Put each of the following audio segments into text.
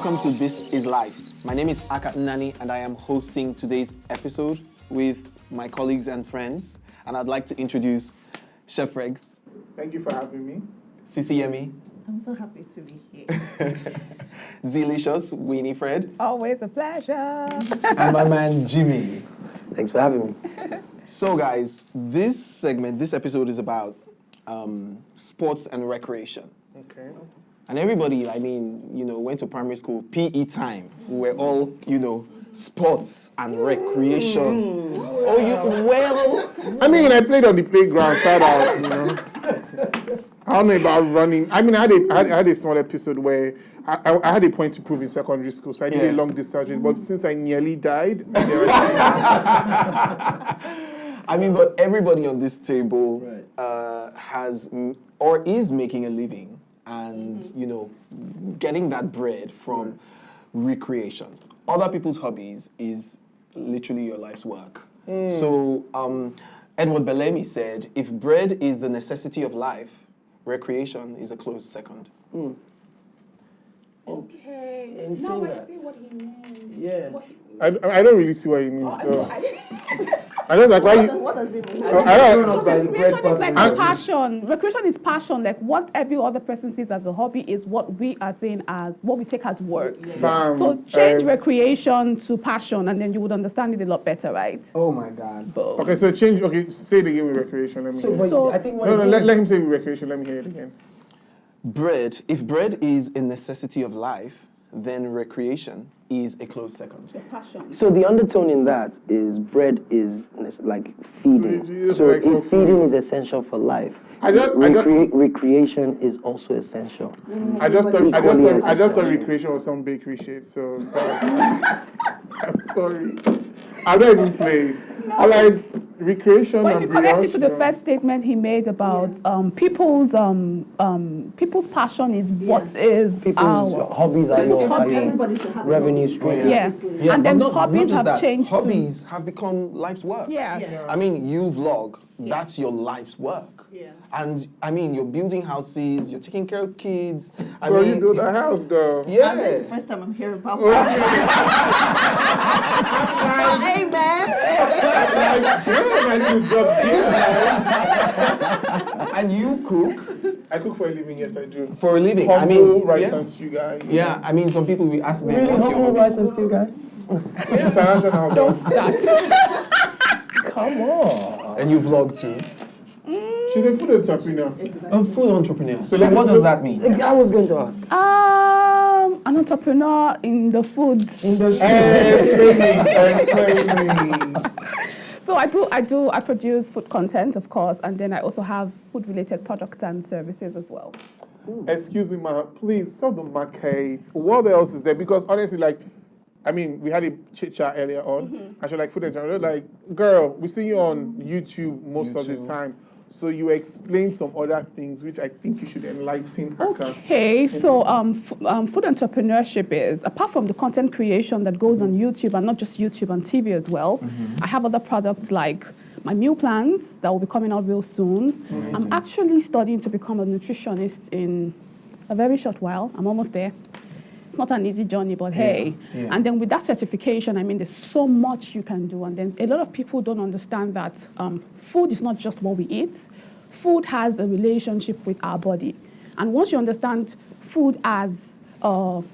welcome to This Is Life. My name is Akah and I am hosting today's episode with my colleagues and friends. And I'd like to introduce Chef Fregz. Thank you for having me. Sisi Yemmie. I'm so happy to be here. Zilicious Winifred. Always a pleasure. And my man Jimmie. Thanks for having me. So guys, this episode is about sports and recreation. Okay. And everybody, went to primary school, PE time. We were all, sports and recreation. I played on the playground, shout out, I don't know about running. I had a small episode where I had a point to prove in secondary school, so I did a long discharge, but since I nearly died, but everybody on this table has or is making a living and, getting that bread from recreation. Other people's hobbies is literally your life's work. So Edward Gbubemi said, if bread is the necessity of life, recreation is a close second. Okay. Now I see what he meant. Yeah. I don't really see what he means. I don't like why you... What does it mean? Recreation is like passion. Recreation is passion. Like what every other person sees as a hobby is what we are saying as, what we take as work. So change recreation to passion and then you would understand it a lot better, right? Oh my God. Boom. Okay, so change, say it again with recreation. Let me hear it. I think what let him say with recreation, let me hear it again. If bread is a necessity of life, then recreation is a close second. Passion. So the undertone in that is bread is like feeding. So like if feeding is essential for life, recreation is also essential. I just thought recreation was some bakery shit, so I'm sorry. I'm not even playing. No. I like recreation. But if you connect it to the first statement he made about people's passion is what is people's our hobbies are your revenue stream. Yeah. And then hobbies have changed. Hobbies have become life's work. Yes. You vlog. That's your life's work. Yeah. And you're building houses, you're taking care of kids. You build a house, though. Yeah. That's the first time I'm hearing about that. Hey, man. And you cook. I cook for a living, yes, I do. For a living. Humble rice and stew guy. Yeah, some people will ask them, Really what's your hobby? rice and stew guy? International. Don't start. Come on. And you vlog too. She's a food entrepreneur. A food entrepreneur. So what does that mean? I was going to ask. An entrepreneur in the food industry. So I produce food content, of course, and then I also have food-related products and services as well. Excuse me, ma, please, stop the market. What else is there? Because honestly, we had a chit-chat earlier on, and she like food entrepreneur. Like, girl, we see you on YouTube most of the time. So you explained some other things, which I think you should enlighten Akah. Okay, so food entrepreneurship is, apart from the content creation that goes on YouTube, and not just YouTube, on TV as well, I have other products like my meal plans that will be coming out real soon. I'm actually studying to become a nutritionist in a very short while. I'm almost there. It's not an easy journey, but hey. Yeah. And then with that certification, there's so much you can do. And then a lot of people don't understand that food is not just what we eat. Food has a relationship with our body. And once you understand food as a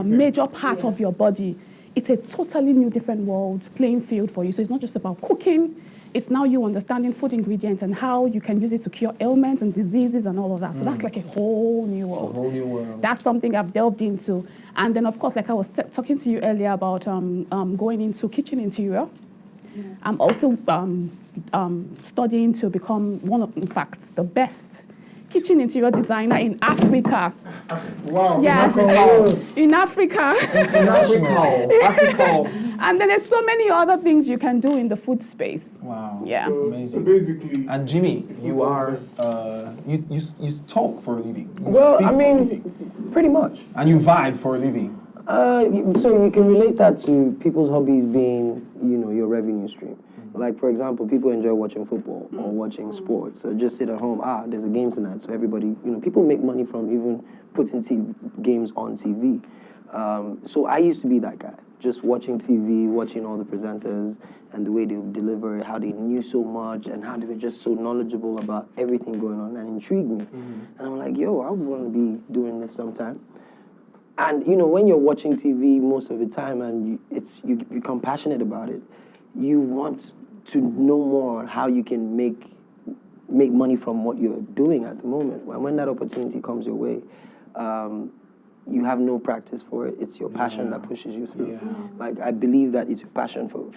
major part of your body, it's a totally new, different world, playing field for you. So it's not just about cooking. It's now you understanding food ingredients and how you can use it to cure ailments and diseases and all of that. So that's like a whole new world. A whole new world. That's something I've delved into. And then, of course, like I was talking to you earlier about going into kitchen interior. Yeah. I'm also studying to become in fact, the best kitchen interior designer in Africa. Wow. Yes, in Africa. International. And then there's so many other things you can do in the food space. Wow. Yeah. So amazing. Basically. And Jimmie, you are you talk for a living. Pretty much. And you vibe for a living. So you can relate that to people's hobbies being, your revenue stream. Like, for example, people enjoy watching football or watching sports. So just sit at home, there's a game tonight. So everybody, people make money from even putting games on TV. So I used to be that guy, just watching TV, watching all the presenters and the way they would deliver it, how they knew so much and how they were just so knowledgeable about everything going on, and intrigued me. And I'm like, yo, I want to be doing this sometime. And you know, when you're watching TV most of the time and you become passionate about it, you want to know more how you can make money from what you're doing at the moment. And when that opportunity comes your way, you have no practice for it. It's your passion that pushes you through. Yeah. Like, I believe that it's your passion for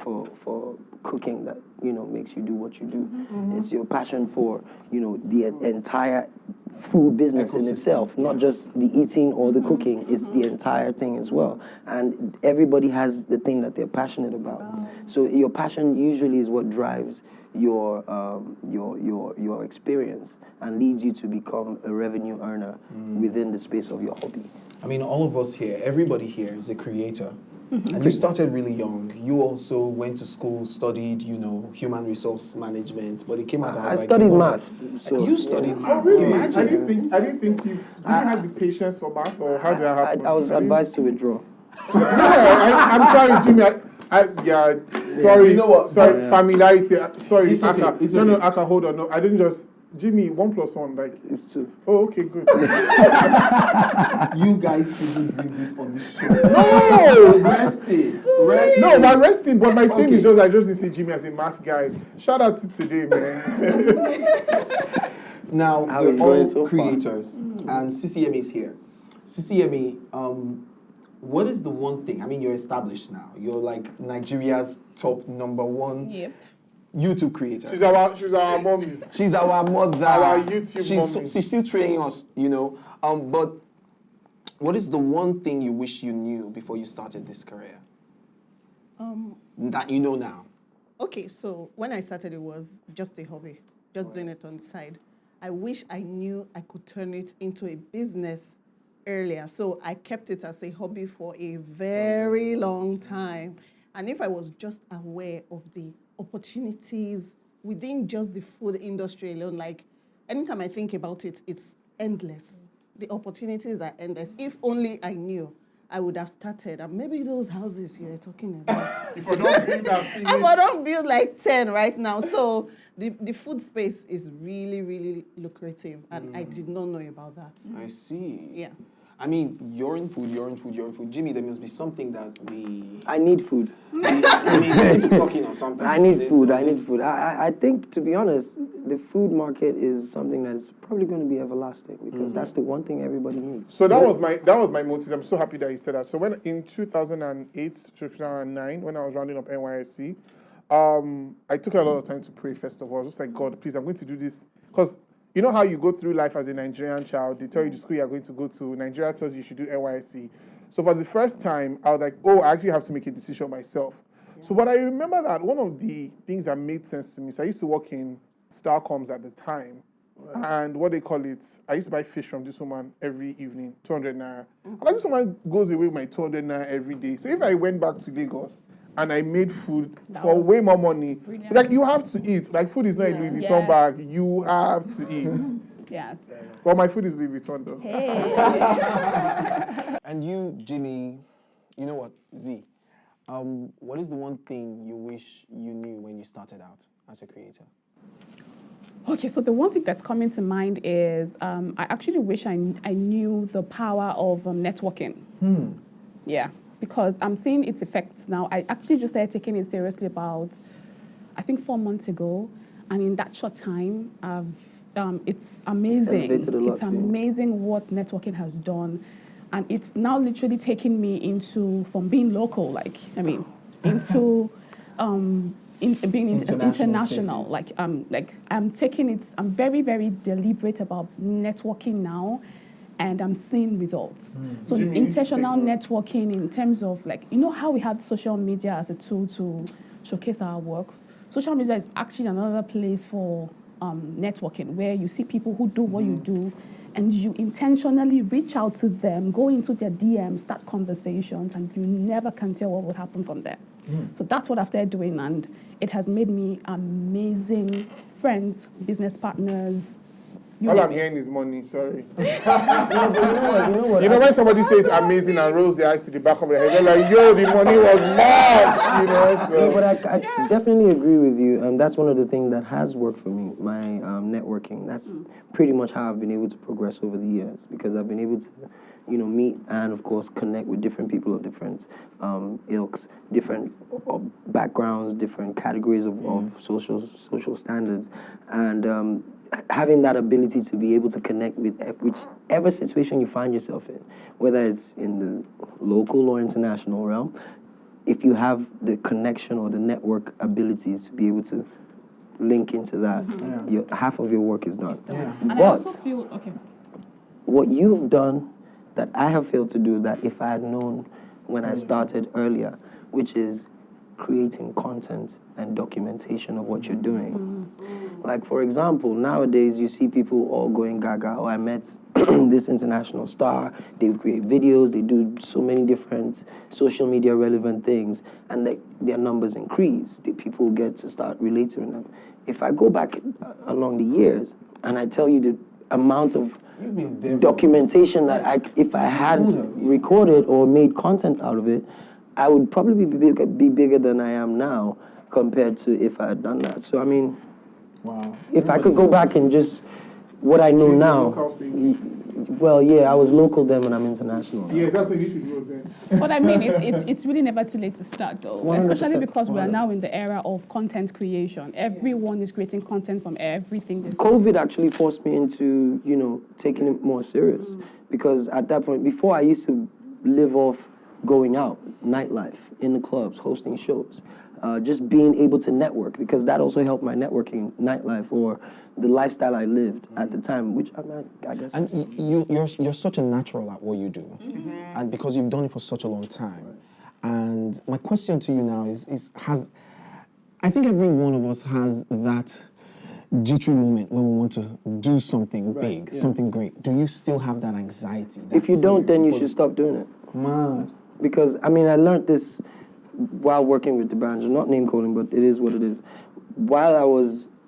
cooking that, you know, makes you do what you do. It's your passion for, you know, the entire food business in itself, not just the eating or the cooking. It's the entire thing as well. And everybody has the thing that they're passionate about. So your passion usually is what drives your experience and leads you to become a revenue earner within the space of your hobby. I mean, all of us here, everybody here is a creator. And you started really young. You also went to school, studied, you know, human resource management, but it came out I as studied math. So, you studied math. Oh, really? Imagine. I didn't think you have the patience for math, or how did that happen? I was advised to withdraw. I'm sorry, Jimmie. Sorry. You know what? Sorry, familiarity. Sorry, It's okay, Akah. it's No, okay. Akah, hold on. No, I didn't just. Jimmie, 1 + 1, like. It's 2. Oh, okay, good. You guys shouldn't bring this on this show. No! Rest it. Rest No, it. my resting, but my thing Okay. is just I just didn't see Jimmie as a math guy. Shout out to today, man. Now, How we're it's going all so far. creators, and Sisi Yemmie is here. Sisi Yemmie, what is the one thing? I mean, you're established now. You're like Nigeria's top #1 Yep. YouTube creator. She's our mommy. She's our mother. Our YouTube mommy. She's still training us, you know. But what is the one thing you wish you knew before you started this career that you know now? Okay, so when I started, it was just a hobby, just doing it on the side. I wish I knew I could turn it into a business earlier. So I kept it as a hobby for a very long time. And if I was just aware of the opportunities within just the food industry alone, like anytime I think about it, it's endless. The opportunities are endless. If only I knew, I would have started. And maybe those houses you're talking about. If I don't build that I don't build like 10 right now. So the food space is really, really lucrative. And I did not know about that. I see. Yeah. I mean, you're in food. Jimmie, there must be something that I need food. we need to talk in or something. I need food. I think, to be honest, the food market is something that is probably going to be everlasting because that's the one thing everybody needs. So that was my motive. I'm so happy that you said that. So when in 2008 to 2009, when I was rounding up NYSC, I took a lot of time to pray. First of all, I was just like, God, please, I'm going to do this because you know how you go through life as a Nigerian child. They tell you the school you're going to go to. Nigeria tells you should do NYSC. So for the first time, I was like, oh, I actually have to make a decision myself. Yeah. So but I remember that one of the things that made sense to me. So I used to work in Starcoms at the time. And what they call it, I used to buy fish from this woman every evening, 200 naira. And like this woman goes away with my 200 naira every day. So if I went back to Lagos and I made food for way more money, brilliant. like you have to eat. Like food is not a Louis Vuitton bag. You have to eat. Yes. Well, my food is Louis Vuitton though. Hey. And you, Jimmie, you know what, Z? What is the one thing you wish you knew when you started out as a creator? Okay, so the one thing that's coming to mind is I actually wish I knew the power of networking. Yeah, because I'm seeing its effects now. I actually just started taking it seriously about, I think 4 months ago. And in that short time, it's amazing. It's amazing what networking has done. And it's now literally taking me from being local, into being international. I'm taking it, I'm very, very deliberate about networking now, and I'm seeing results. So intentional networking in terms of how we had social media as a tool to showcase our work. Social media is actually another place for networking, where you see people who do what you do, and you intentionally reach out to them, go into their DMs, start conversations, and you never can tell what will happen from there. So that's what I've started doing, and it has made me amazing friends, business partners, All I'm hearing is money, sorry. You know what? You know when somebody says amazing and rolls their eyes to the back of their head, they're like, yo, the money was mad, you know? So. No, but I definitely agree with you. That's one of the things that has worked for me, my networking. That's pretty much how I've been able to progress over the years, because I've been able to, meet and, of course, connect with different people of different ilks, different backgrounds, different categories of social standards. And having that ability to be able to connect with whichever situation you find yourself in, whether it's in the local or international realm, if you have the connection or the network abilities to be able to link into that, half of your work is done. And I But also feel, okay. what you've done that I have failed to do, that if I had known when I started earlier, which is creating content and documentation of what you're doing. Like, for example, nowadays you see people all going gaga, I met this international star, they create videos, they do so many different social media relevant things, and their numbers increase. The people get to start relating them. If I go back along the years and I tell you the amount of documentation that if I had recorded or made content out of it, I would probably be bigger than I am now compared to if I had done that. So, I mean, if I could go back and just what I know now, well, yeah, I was local then and I'm international now. Yeah, that's what you should do then. But I mean, it's really never too late to start, though. 100%. Especially because we are now in the era of content creation. Everyone is creating content from everything. COVID actually forced me into, taking it more serious. Because at that point, before I used to live off going out, nightlife, in the clubs, hosting shows, just being able to network, because that also helped my networking, nightlife, or the lifestyle I lived at the time, which I guess. And you're such a natural at what you do, and because you've done it for such a long time. And my question to you now is I think every one of us has that jittery moment when we want to do something big, something great. Do you still have that anxiety? If you don't, then you should stop doing it. Man. Because, I mean, I learned this while working with the brands, not name calling, but it is what it is.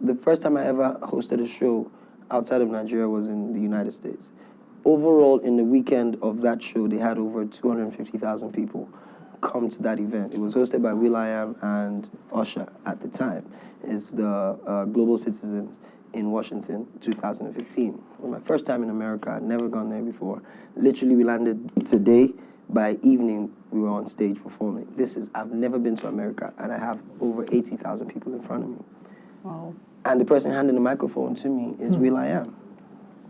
The first time I ever hosted a show outside of Nigeria was in the United States. Overall, in the weekend of that show, they had over 250,000 people come to that event. It was hosted by will.i.am and Usher at the time. It's the Global Citizens in Washington, 2015. It was my first time in America. I'd never gone there before. Literally, we landed today. By evening, we were on stage performing. I've never been to America, and I have over 80,000 people in front of me. Wow. And the person handing the microphone to me is will.i.am.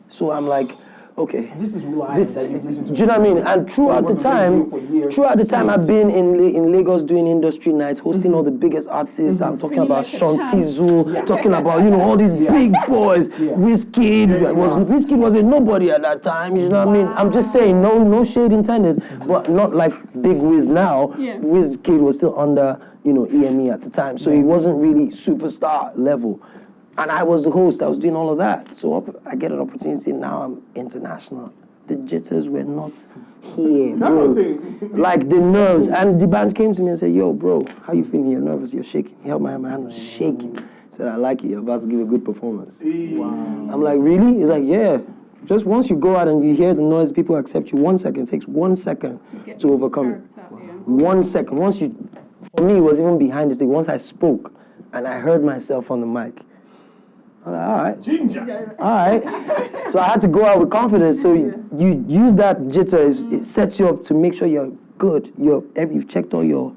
So I'm like, okay. This is will.i.am that you've listened to. Do you know what I mean? And throughout the time, I've been in Lagos doing industry nights, hosting all the biggest artists. I'm talking about Shanti Zoo, talking about, all these big boys. Wizkid was a nobody at that time, you know what I mean? I'm just saying, no shade intended, but not like Big Wiz now. Yeah. Wizkid was still under, EME at the time, so he wasn't really superstar level. And I was the host, I was doing all of that. So I get an opportunity, now I'm international. The jitters were not here, bro. Like the nerves. And the band came to me and said, yo, bro, how you feeling? You're nervous, you're shaking. He held my hand, my hand was shaking. He said, I like it, you're about to give a good performance. Wow. I'm like, really? He's like, yeah. Just once you go out and you hear the noise, people accept you. 1 second, it takes 1 second to overcome it. 1 second. For me, it was even behind the stage. Once I spoke and I heard myself on the mic, I'm like, all right. Ginger. All right. So I had to go out with confidence. So you use that jitter. It sets you up to make sure you're good. You've checked all your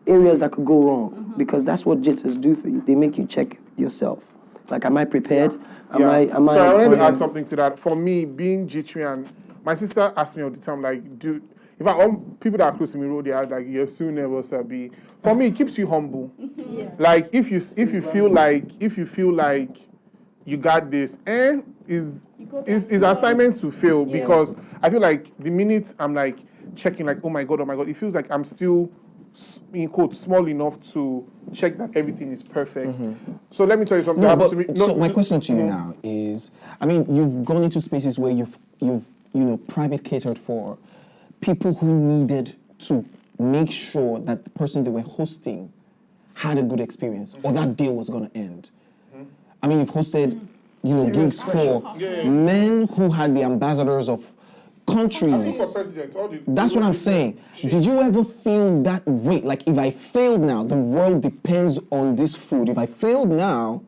areas that could go wrong. Because that's what jitters do for you. They make you check yourself. Like, am I prepared? Am I? So I wanted to add something to that. For me, being jittery, and my sister asked me all the time, like, dude, in fact, all people that are close to me wrote their like, you're so nervous, Abi. For me, it keeps you humble. Like, if you feel like you got this, is assignment to fail, because I feel like the minute I'm like checking, like, oh my god, it feels like I'm still, in quote, small enough to check that everything is perfect. So let me tell you something. So my question to you now is, I mean, you've gone into spaces where you've private catered for people who needed to make sure that the person they were hosting had a good experience, or that deal was going to end. I mean, you've hosted gigs for men who had the ambassadors of countries. That's what I'm saying. Did you ever feel that weight? Like, if I failed now, the world depends on this food. If I failed now,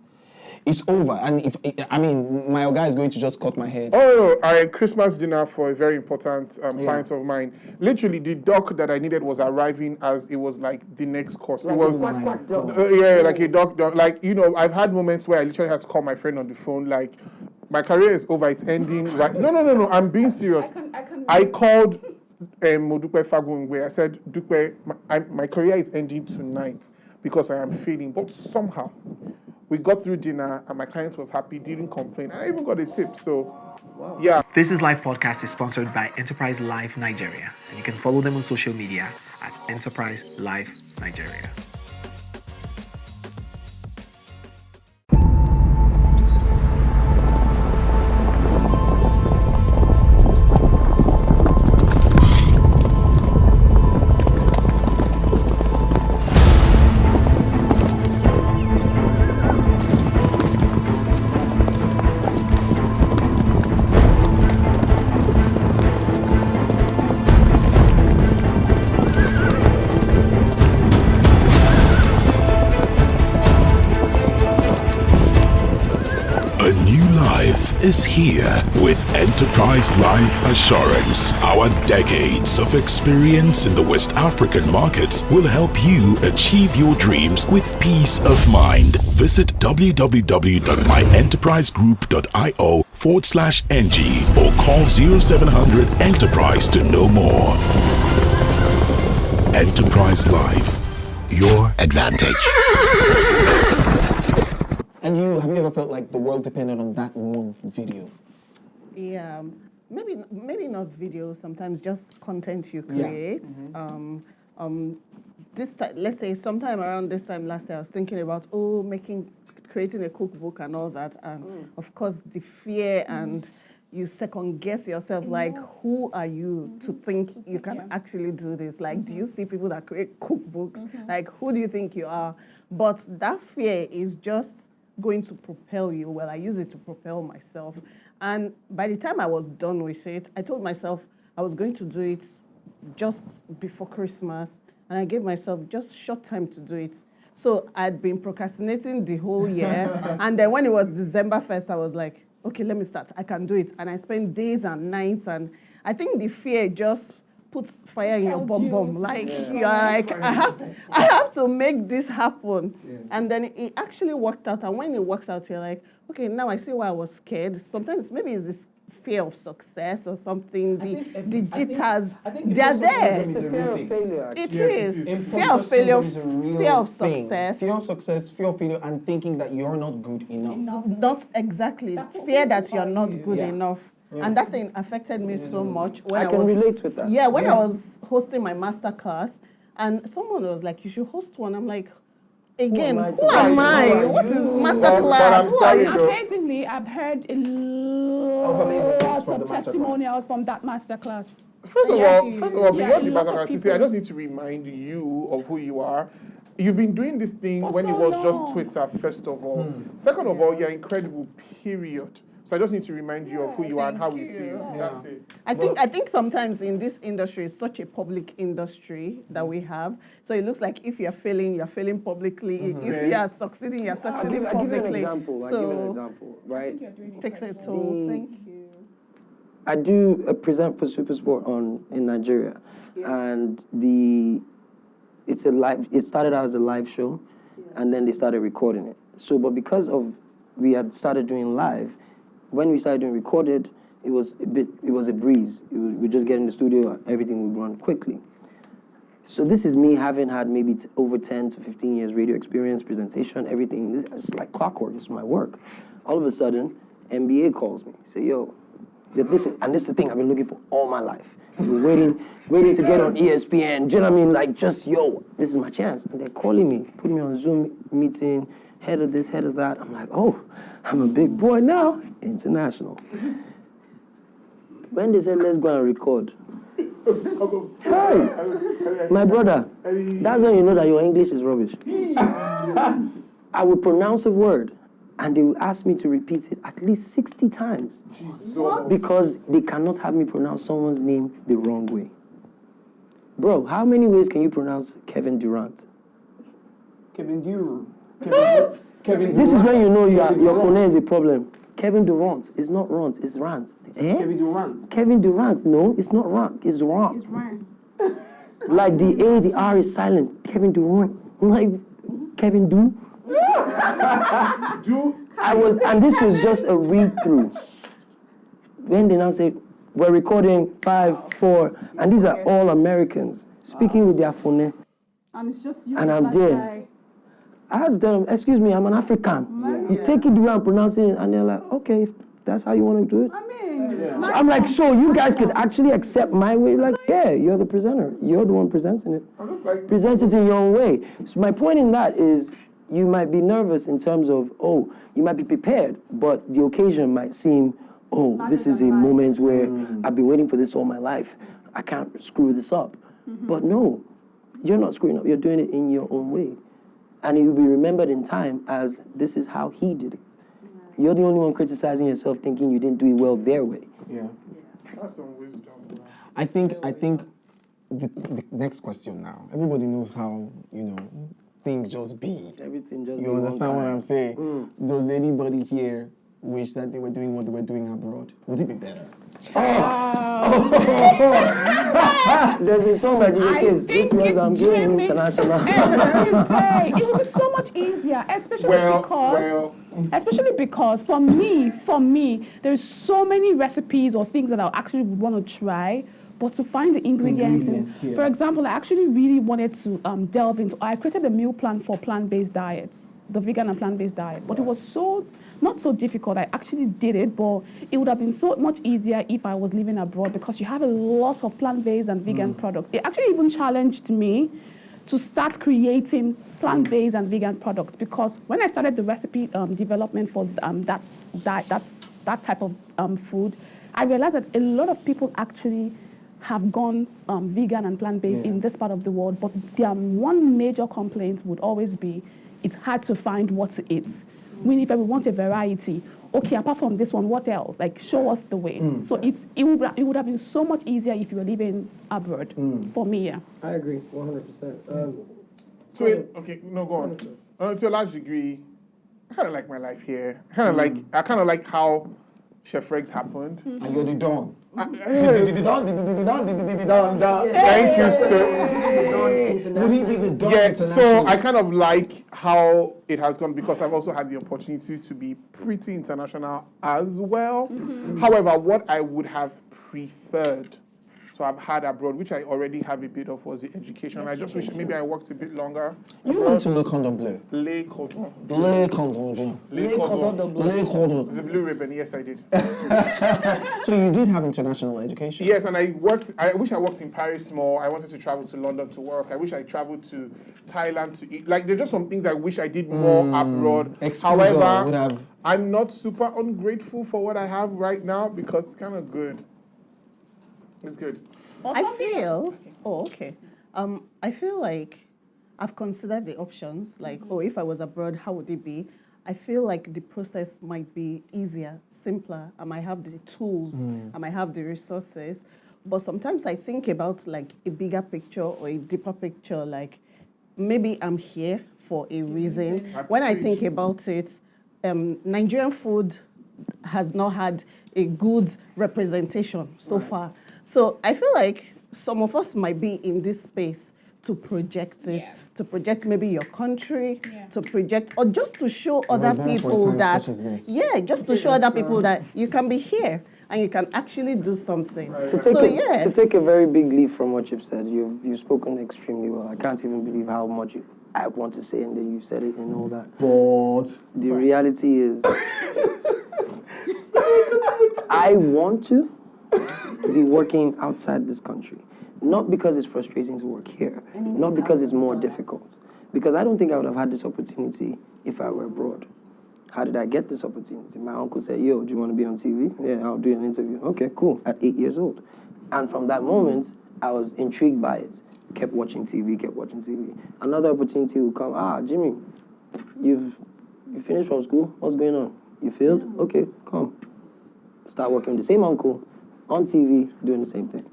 it's over. And my guy is going to just cut my head. Oh, no, I had Christmas dinner for a very important client of mine. Literally, the doc that I needed was arriving as it was like the next course. Like it was like a doc. Like, I've had moments where I literally had to call my friend on the phone. Like, my career is over. It's ending. Right? No. I'm being serious. I called Modupe Fagungwe. I said, Dupe, my career is ending tonight because I am failing. But somehow, we got through dinner and my client was happy, didn't complain. I even got a tip, so yeah. This is Live podcast is sponsored by Enterprise Live Nigeria, and you can follow them on social media at Enterprise Live Nigeria. Is here with Enterprise Life Assurance. Our decades of experience in the West African markets will help you achieve your dreams with peace of mind. Visit www.myenterprisegroup.io/NG or call 0700 Enterprise to know more. Enterprise Life, your advantage. And have you ever felt like the world depended on that one video? Yeah, maybe not video. Sometimes just content you create. Let's say sometime around this time last year, I was thinking about creating a cookbook and all that, and of course the fear and you second guess yourself, like, who are you to think you can actually do this? Like, do you see people that create cookbooks? Like, who do you think you are? But that fear is just going to propel you. Well, I use it to propel myself. And by the time I was done with it, I told myself I was going to do it just before Christmas, and I gave myself just short time to do it. So I'd been procrastinating the whole year, and then when it was December 1st, I was like, okay, let me start. I can do it. And I spent days and nights, and I think the fear just puts fire in your bum. Like, you're like, I have to make this happen. Yeah. And then it actually worked out. And when it works out, you're like, okay, now I see why I was scared. Sometimes maybe it's this fear of success or something. The jitters, they're there. It's the fear of failure. It is. Fear of failure, fear of success. Fear of success, fear of failure, and thinking that you're not good enough. Not exactly. Fear that you're not good enough. Yeah. And that thing affected me so much when I can relate with that. Yeah, when I was hosting my master class, and someone was like, "You should host one." I'm like, again, who am I? What is master class? Amazingly, I've heard a lot of testimonials from that master class. First of all, beyond the master class, I just need to remind you of who you are. You've been doing this thing when it was just Twitter, first of all. Second of all, you're incredible, period. So I just need to remind you of who you are and how we see you. That's it. I think sometimes in this industry, it's such a public industry that we have. So it looks like if you're failing publicly. If you are succeeding, you're succeeding publicly. I'll give you an example, right? Takes a toll. Thank you. I do present for SuperSport in Nigeria, and it started out as a live show, and then they started recording it. So, but because we had started doing live, when we started doing recorded, it was a breeze. We just get in the studio, everything would run quickly. So this is me having had maybe over 10 to 15 years radio experience, presentation, everything. It's like clockwork. This is my work. All of a sudden, NBA calls me. Say, yo, this is the thing I've been looking for all my life. I've been waiting to get on ESPN. Do you know what I mean? Like, just, yo, this is my chance. And they're calling me, putting me on a Zoom meeting, head of this, head of that. I'm like, oh, I'm a big boy now, international. When they said, let's go and record, hey, my brother, that's when you know that your English is rubbish. I would pronounce a word, And they will ask me to repeat it at least 60 times. Because they cannot have me pronounce someone's name the wrong way. Bro, how many ways can you pronounce Kevin Durant? Kevin Durant. Kevin This is when you know your phone is a problem. Kevin Durant. It's not Rant, it's Rant. Eh? Kevin Durant. Kevin Durant. No, it's not Rant, it's Rant. Like the A, the R is silent. Kevin Durant. Like, Kevin Do. And this was just a read-through. When they now say, we're recording 5, 4, and these are all Americans speaking with their phone. And it's just you. And I'm there. I had to tell them, excuse me, I'm an African. You take it the way I'm pronouncing it, and they're like, okay, if that's how you want to do it. I mean, So I'm like, so you guys could actually accept my way? Like, yeah, you're the presenter. You're the one presenting it. Present it in your own way. So my point in that is, you might be nervous in terms of, oh, you might be prepared, but the occasion might seem, oh, this is a moment where I've been waiting for this all my life. I can't screw this up. But no, you're not screwing up. You're doing it in your own way. And it will be remembered in time as this is how he did it. You're the only one criticizing yourself thinking you didn't do it well their way. Yeah. That's some wisdom. I think the next question now. Everybody knows how, things just be. Everything just You understand what I'm saying? Does anybody here wish that they were doing what they were doing abroad? Would it be better? There's a song by DJ Kids. This was I'm doing international. Every day. It would be so much easier, especially because for me, there's so many recipes or things that I actually would want to try, but to find the ingredients here. For example, I actually really wanted to delve into, I created a meal plan for plant-based diets, the vegan and plant-based diet, but it was not so difficult. I actually did it, but it would have been so much easier if I was living abroad because you have a lot of plant-based and vegan products. It actually even challenged me to start creating plant-based and vegan products because when I started the recipe development for that type of food, I realized that a lot of people actually have gone vegan and plant-based in this part of the world, but their one major complaint would always be it's hard to find what to eat. Winifred, we want a variety. Okay, apart from this one, what else? Like, show us the way. So it would have been so much easier if you were living abroad. For me, yeah. I agree, 100%. Go on. To a large degree, I kind of like my life here. I kind of like how Chef Fregz happened. And you're the Don. Thank you, sir. So I kind of like how it has gone because I've also had the opportunity to be pretty international as well. However, what I would have preferred to have had abroad, which I already have a bit of, was the education. I just wish maybe I worked a bit longer. You went to Le Cordon Bleu. Le Cordon. Le Cordon Bleu. Le Cordon. Le Cordon. The blue ribbon, yes, I did. So you did have international education? Yes, and I wish I worked in Paris more. I wanted to travel to London to work. I wish I traveled to Thailand to eat. Like, there's just some things I wish I did more abroad. However, I'm not super ungrateful for what I have right now because it's kind of good. It's good. I feel like I've considered the options, like, if I was abroad, how would it be? I feel like the process might be easier, simpler. I might have the tools, I might have the resources. But sometimes I think about like a bigger picture or a deeper picture, like maybe I'm here for a reason. When I think about it, Nigerian food has not had a good representation so far. So I feel like some of us might be in this space to project it, to project maybe your country, to project, or just to show other people that, just to show other people that you can be here and you can actually do something. To take a very big leap from what you've said, you've spoken extremely well. I can't even believe how much I want to say and then you said it and all that. But the reality is, I want to be working outside this country. Not because it's frustrating to work here, not because it's more difficult. Because I don't think I would have had this opportunity if I were abroad. How did I get this opportunity? My uncle said, yo, do you want to be on TV? Yeah, I'll do an interview. Okay, cool, at 8 years old. And from that moment, I was intrigued by it. Kept watching TV. Another opportunity will come, Jimmie, you've You finished from school? What's going on? You failed? Okay, come. Start working with the same uncle on TV, doing the same thing.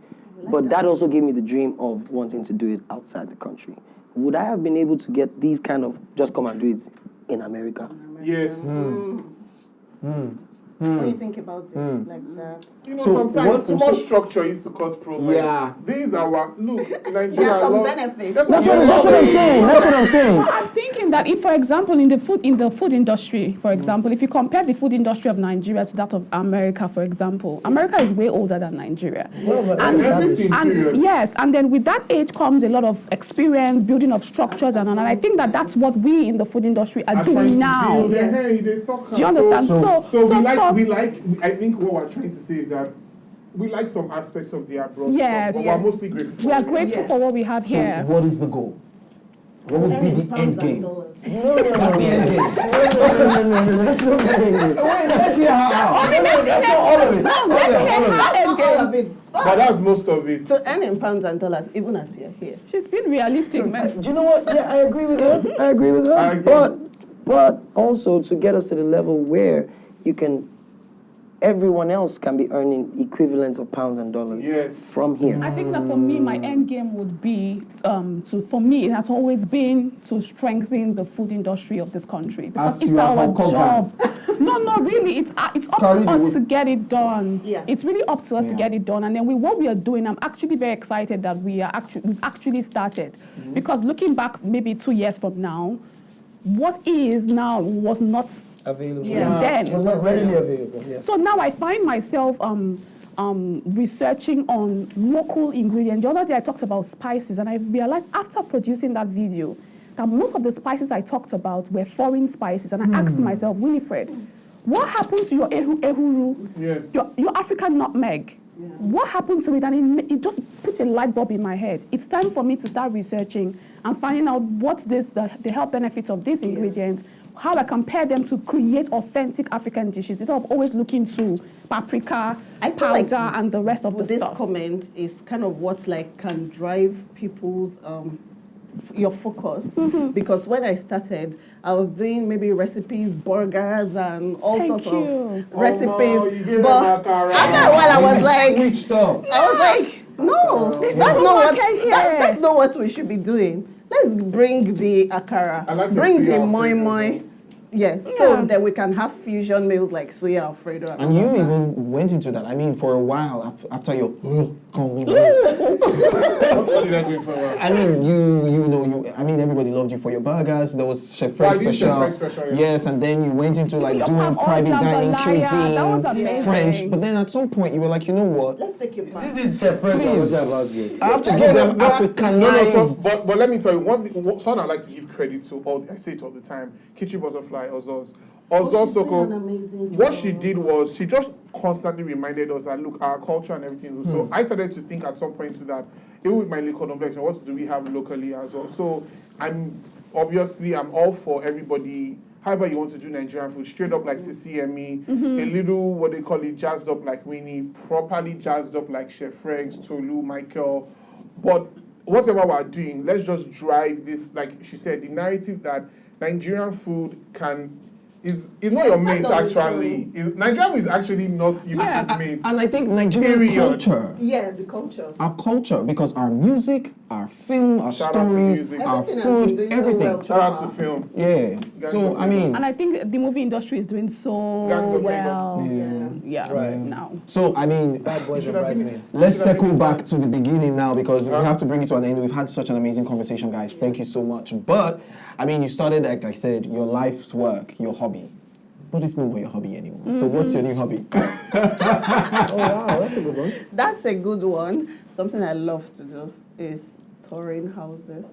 But that also gave me the dream of wanting to do it outside the country. Would I have been able to get these kind of just come and do it in America? Yes. What do you think about it like that? You know, So sometimes too much structure used to cause problems. Yeah. These are what, look, Nigeria. There are some benefits. That's what I'm saying. That's what I'm saying. I'm thinking that if, for example, in the food industry, for example, if you compare the food industry of Nigeria to that of America, for example, America is way older than Nigeria. And then with that age comes a lot of experience, building of structures, and I think that that's what we in the food industry are doing now. Do you understand? I think what we're trying to say is that we like some aspects of the abroad. Yes. But we're mostly grateful. We are grateful for what we have here. So what is the goal? What would be the end game? That's the end game. Wait, let's hear how. That's not all of it. All of it. But that's most of it. To earn in pounds and dollars, even as you're here. She's been realistic, man. Do you know what? Yeah, I agree with her. I agree with her. But also to get us to the level where everyone else can be earning equivalents of pounds and dollars from here. I think that for me, my end game would be for me, it has always been to strengthen the food industry of this country because it's our job. No, really, it's up to us to get it done. Yeah. It's really up to us to get it done. And then what we are doing, I'm actually very excited that we've actually started because looking back maybe 2 years from now, what is now was not available. Then. It was not readily available. Yeah. So now I find myself researching on local ingredients. The other day I talked about spices, and I realized after producing that video that most of the spices I talked about were foreign spices. And I asked myself, Winifred, what happened to your ehuru, your African nutmeg? Yeah. What happened to it? And it just put a light bulb in my head. It's time for me to start researching and finding out what's the health benefits of these ingredients, how I compare them to create authentic African dishes instead of always looking to paprika, powder, and the rest of the stuff. This comment is kind of what can drive people's your focus, because when I started, I was doing maybe recipes, burgers, and all sorts of recipes. But after a while, I was like, no, that's not what we should be doing. Let's bring the akara, bring the moi moi. Yeah, so that we can have fusion meals like suya Alfredo. And you even went into that. I mean, for a while after your. I mean, everybody loved you for your burgers. There was Chef Fregz special. Yes, and then you went into doing private dining, cuisine, that was amazing. French. But then at some point you were like, you know what? Let's take your part. This is Chef Fregz. I have to give them Africanized. But let me tell you, one I like to give credit to. I say it all the time. Kitchen Butterfly, Ozos Soko. What she did was she just constantly reminded us that look, our culture and everything. So I started to think at some point to that, even with my local complex, what do we have locally as well? So I'm all for everybody. However you want to do Nigerian food, straight up like Sisi Yemmie, a little what they call it jazzed up like Winnie, properly jazzed up like Chef Fregz, Tolu, Michael. But whatever we're doing, let's just drive this, like she said, the narrative that Nigerian food is not your mate actually. Nigerian food is actually not your mate. And I think Nigerian culture. Yeah, the culture. Our culture, because our music, our film, our stories, our food, everything. Shout out to film. Yeah. So I mean. And I think the movie industry is doing so well. Right now. So I mean, Bad Boys and Bridesmaids. Let's circle back to the beginning now because we have to bring it to an end. We've had such an amazing conversation, guys. Thank you so much. But I mean, you started, like I said, your life's work, your hobby. But it's no more your hobby anymore. So what's your new hobby? Oh wow, that's a good one. That's a good one. Something I love to do is touring houses.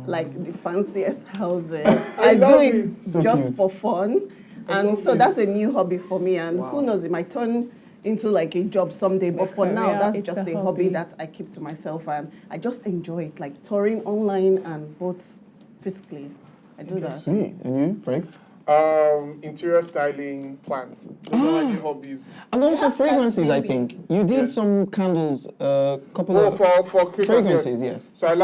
Like the fanciest houses. I do it so just cute. For fun. And so that's a new hobby for me. And who knows, it might turn into like a job someday. But for now, that's just a hobby that I keep to myself. And I just enjoy it, like touring online and both physically. I do that. Sweet. And you, Fregz? Interior styling, plants. Those are like the hobbies. And also fragrances, I think. You did some candles, couple of for Christmas, fragrances, yes. So I'm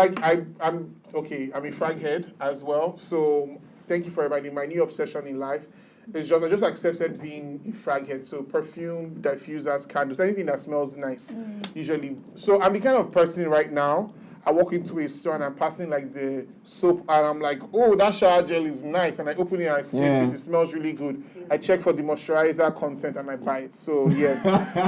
a frag head as well. So thank you for reminding my new obsession in life is just, I just accepted being a frag head. So perfume, diffusers, candles, anything that smells nice, usually. So I'm the kind of person right now, I walk into a store and I'm passing like the soap and I'm like, oh, that shower gel is nice. And I open it and I sniff it, it smells really good. I check for the moisturizer content and I buy it. So yes,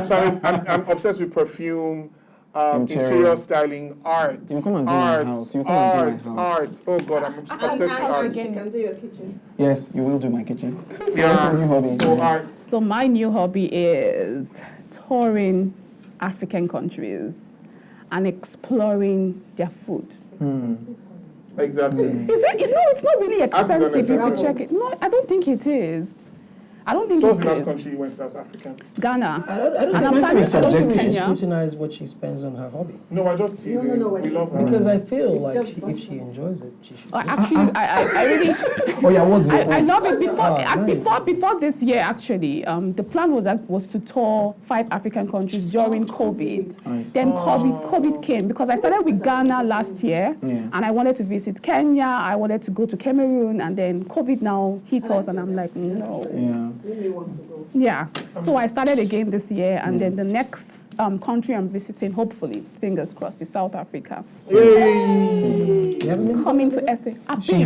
so I'm obsessed with perfume, interior styling, art. You come and do my house. You come and do my house. Art. Oh God, I'm obsessed with art. You can do your kitchen. Yes, you will do my kitchen. So what's Yeah. your new hobby? So art. So my new hobby is touring African countries and exploring their food. Exactly. Is it? No, it's not really expensive if you expensive. check it. No, I don't think it is. I don't think So what's it the last is. country you went, South Africa? Ghana. I don't And I'm think planning we to go to should Kenya. scrutinize what she spends on her hobby. No, I just teasing. no, We love her. Because I feel like if she enjoys it, she should. Actually, I really, Oh yeah, what's your I love it. nice. Before this year, actually, the plan was to tour 5 African countries during COVID. Nice. Then COVID came because I started with Ghana last year, and I wanted to visit Kenya. I wanted to go to Cameroon, and then COVID now hit us, and I'm like, no. Yeah. Yeah. So I started again this year, and then the next country I'm visiting, hopefully, fingers crossed, is South Africa. You haven't been Coming to SA.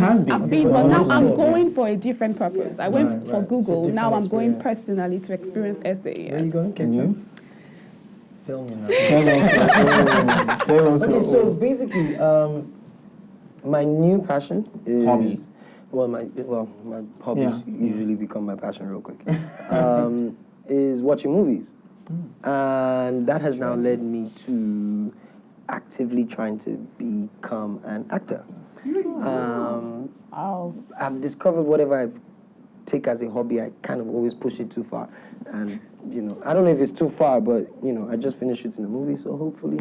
has been. I've been, But but now always I'm tour, going for a different purpose. I went Right, for right. It's a Google. Now I'm different going experience. personally to experience SA. Where Yeah. are you going, Cape Town? Tell me now. Tell us. Okay, so basically, my new passion is Hobbies. Well, my hobbies usually become my passion real quick. Is watching movies, and that has now led me to actively trying to become an actor. I've discovered whatever I take as a hobby, I kind of always push it too far, and I don't know if it's too far, but I just finished shooting the movie, so hopefully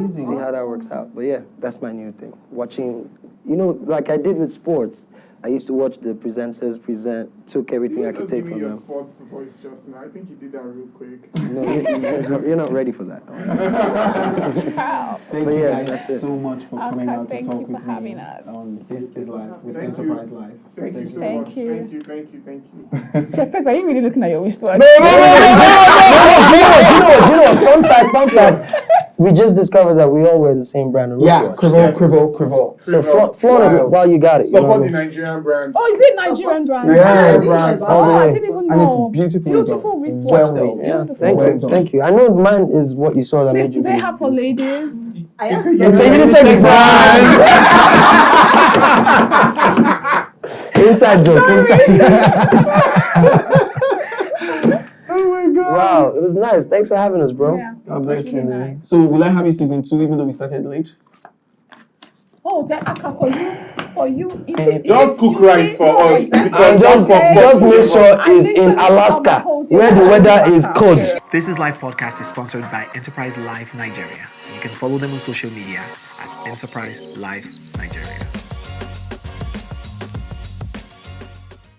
see how that works out. But yeah, that's my new thing. Watching, like I did with sports. I used to watch the presenters took everything I could take from Give me your them. sports voice just now. I think you did that real quick. No, you're not ready for that. Thank But you yeah, guys that's it. so much for coming Akah, out to thank talk you for with me having us. on This Is Life with Thank you. Enterprise Life. Thank you so Thank much. you. Thank you. So, Fregz, are you really looking at your wristwatch? Fun fact. We just discovered that we all wear the same brand of Yeah, wristwatch. Crivel. So flaunt it while you got it. Support the Nigerian brand. Oh, is it Nigerian brand? Yes. Brand. Oh, I didn't even know. And it's beautiful. Beautiful wristwatch, Well though. made. Yeah, Beautiful. thank you. I know mine is what you saw that Please, made you. do they have for ladies? It's a unisex brand. Inside joke. Oh my God. Wow, it was nice. Thanks for having us, bro. Yeah. God bless you, Really man. nice. So will I have you season 2 even though we started late? Oh, then Akah, for you. Just cook rice for us. And just make sure it's in Alaska, where the weather is cold. This is Life Podcast is sponsored by Enterprise Life Nigeria. You can follow them on social media at Enterprise Life Nigeria.